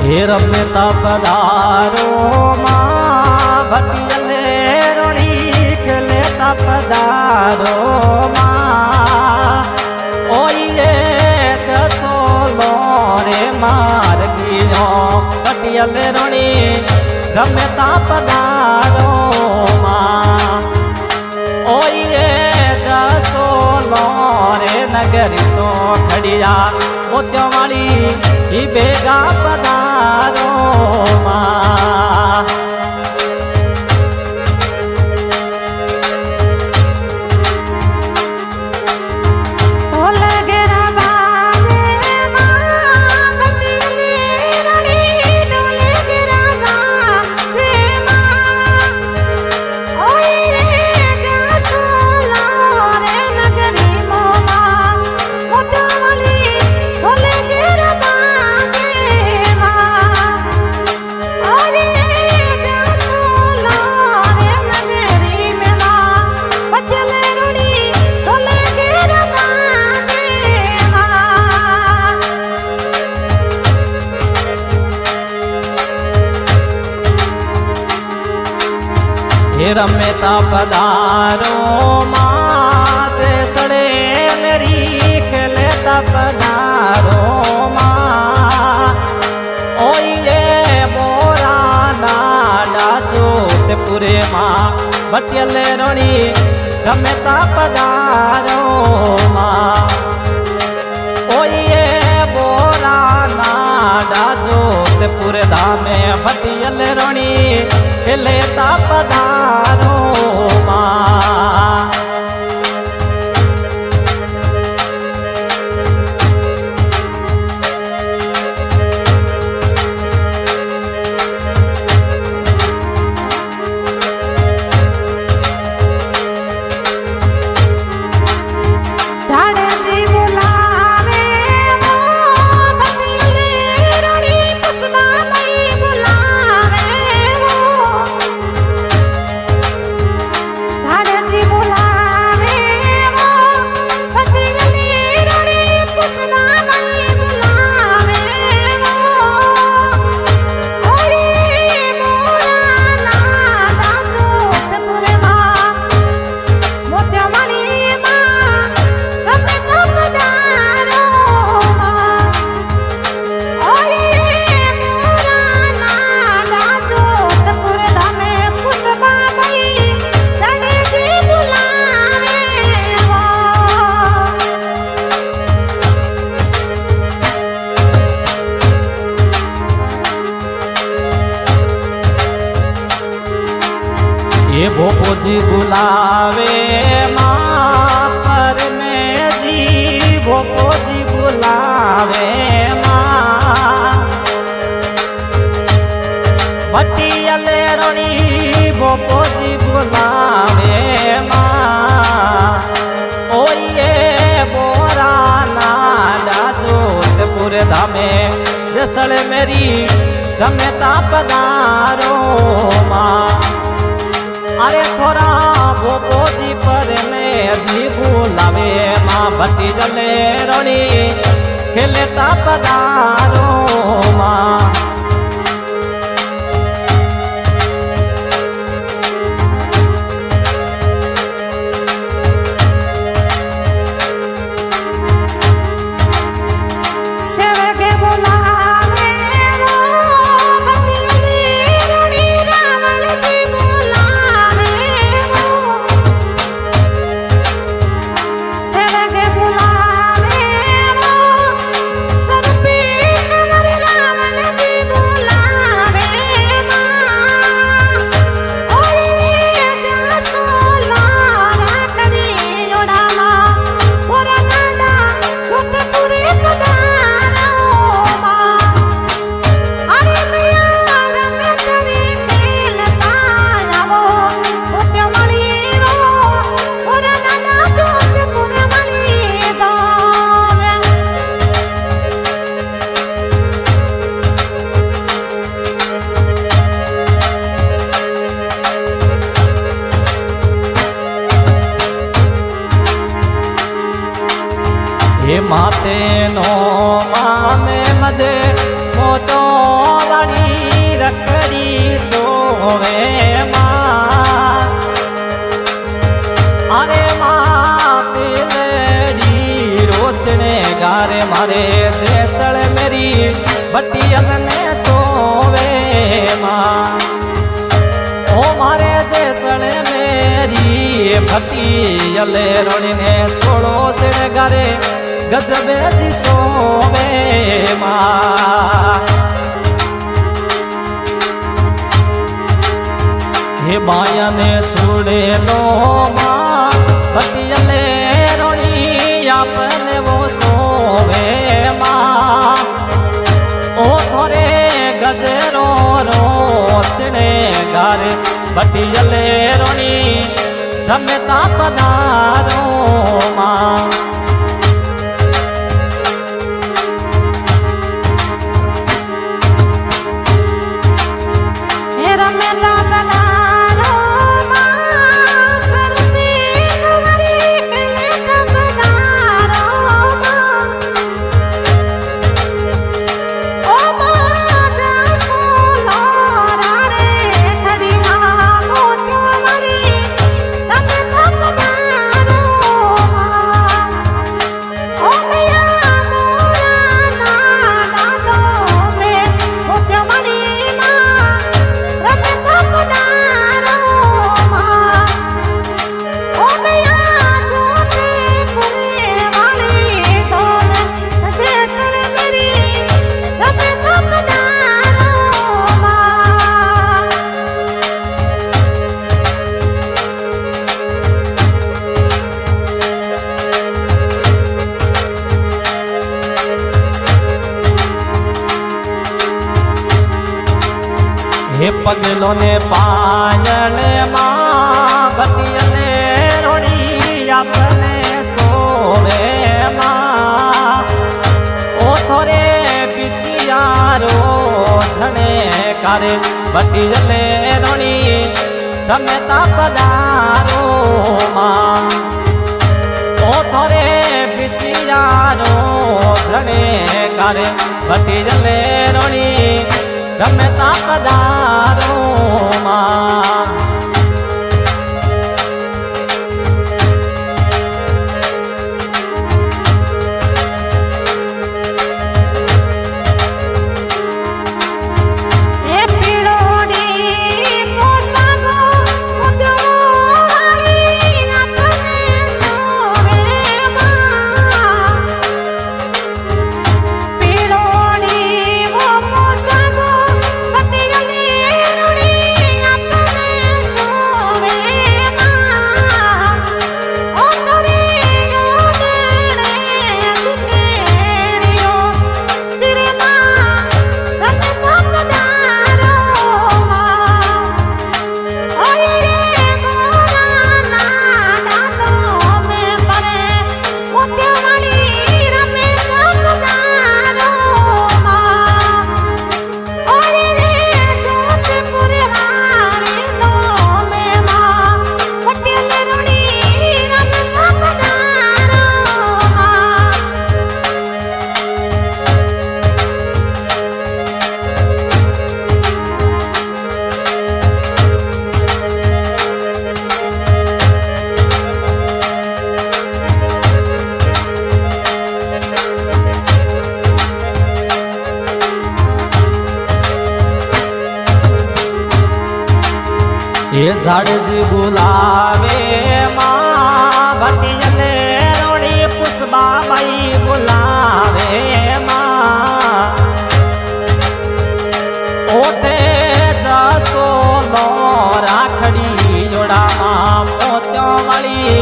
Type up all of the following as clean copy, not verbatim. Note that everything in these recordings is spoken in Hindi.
हे रमता पधारो माँ भटियले रोणी खेलेता पधारो माँ ओये जसोलो रे मार्गियो भटियले रोणी रमता पधारो माँ ओये जसोलो रे नगरी सो खड़िया मोतियों वाली ही बेगा पधारो माँ हे रमता पधारो माँ से सड़े मेरी खेलेता पधारो माँ ओये मोरा नाडा जोधपुरे माँ भटियले रोणी रमता पधारो माँ ओये मोरा नाडा जोधपुर धामे भटियले रोणी खेलेता पधारो माँ ये भोपो जी बुलावे माँ पर में जी भोपो जी बुलावे माँ भटियले रोणी भोपो जी बुलावे माँ ओये बोरा नाडा जोधपुर धामे जसल मेरी रमता पधारो माँ अरे थोड़ा भोपो जी पर में जी बुलावे माँ भटियले रोणी खेलेता पधारो माँ हे माते नो मामे मदे मोतो સોવે માં અરે માં તેલડી રોશને ગારે મારે જેસળ મેરી બટિયલ ને સોવે માં ઓ મારે જેસળ મેરી બટિયલ રોણીને સોળો શણગારે ગજબે જી સોવે માં હે બાયને છોડેલો માં બટિયલે રોણી આપને વો સોવે માં ઓ થોરે ગજરો રોશને ગારે બટિયલે રોણી રમતા પધારો માં હે પગલો ને પાયલ માં બટિયલે રોણી આપને સોવે માં ઓ થોરે બિચિયારો ધણે કારે બટિયલે રોણી રમતા પધારો માં ઓ થોરે બિચિયારો ધણે કારે બટિયલે રોણી રમતા પધારો માં એ ઝાડજી બોલાવે માં બટિયલે રોણી પુષ્પાબાઈ બોલાવે માં ઓતે જસો લો રાખડી જોડામાં મોત્યો વાળી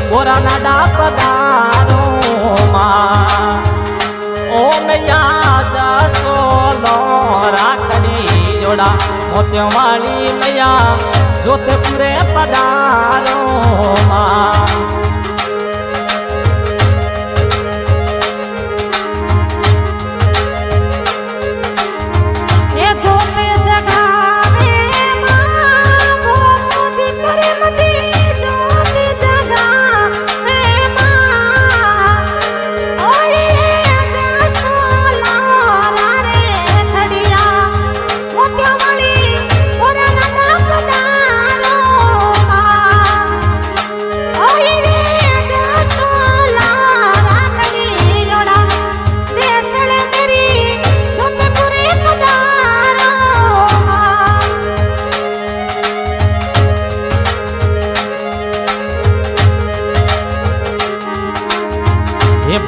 કોરાના ડાપ દારો માં ઓ મૈયા જસો લો રાખડી જોડા મોત્યો વાળી મૈયા જોધપુરે પધારો માં એ જોતે જગાવે માં ભોપુજી પ્રેમજી જોતે જગાવે માં ઓરે જસો લારા રે ખડિયા મોત્યો વાળી ઓરા ના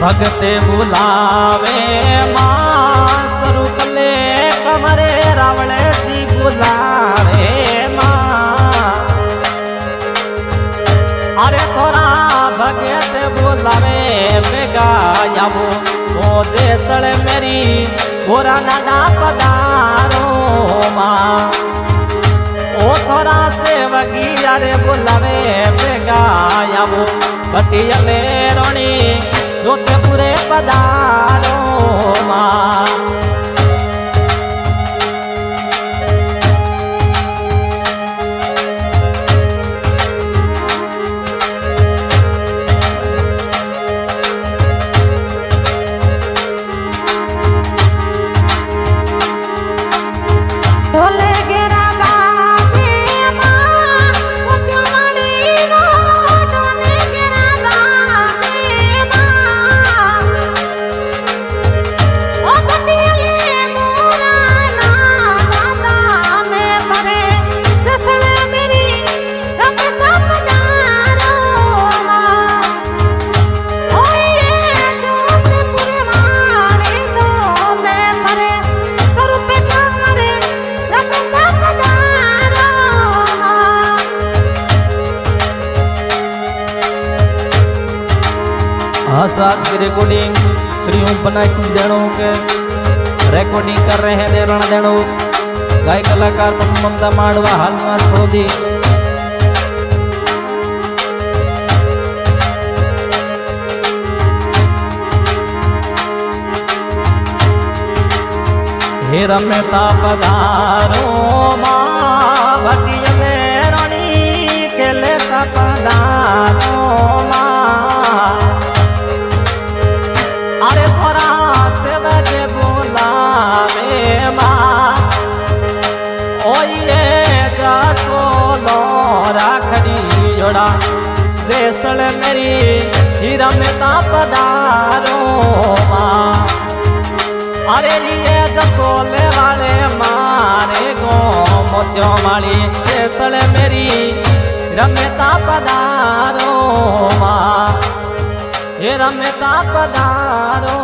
भगते बुलावे माँ स्वरूप ले कमरे रावणे जी बुलावे माँ। अरे थोड़ा भगत बुलावे बेगा यावो ओ जेसड़ मेरी गोरा नाना पधारो माँ। ओ थोड़ा सेवगी यारे बुलावे बेगा यावो बटियले रोणी जोधपुरे पधारो माँ। ढोले गेरा बाजे माँ मोतियों वाली रो ढोले गेरा बाजे माँ। ओ बटियले मोरा ना दादा में भरे दसवे मेरी रमता पधारो माँ। ओ ये जोधपुरे वाली दो में भरे स्वरूप कमरे रमता पधारो माँ। हाँ साथ की रिकॉर्डिंग श्री ओम पनाश देणो के रिकॉर्डिंग कर रहे हैं देवरण देणो गाय कलाकार पप्पू ममता मांडवा हाल निवास पड़ोदी। हे रमता पधारो माँ भटियले रोणी खेले पधारो माँ। अरे थोड़ा सेवक बुलावे माँ ओ ये जसोलो राखड़ी जोड़ा जेसड़ मेरी ही रमता पधारो माँ। अरे ये जसोले वाले मारे गो मोतियों वाली जेसड़ मेरी रमता पधारो माँ। हे रमता पधारो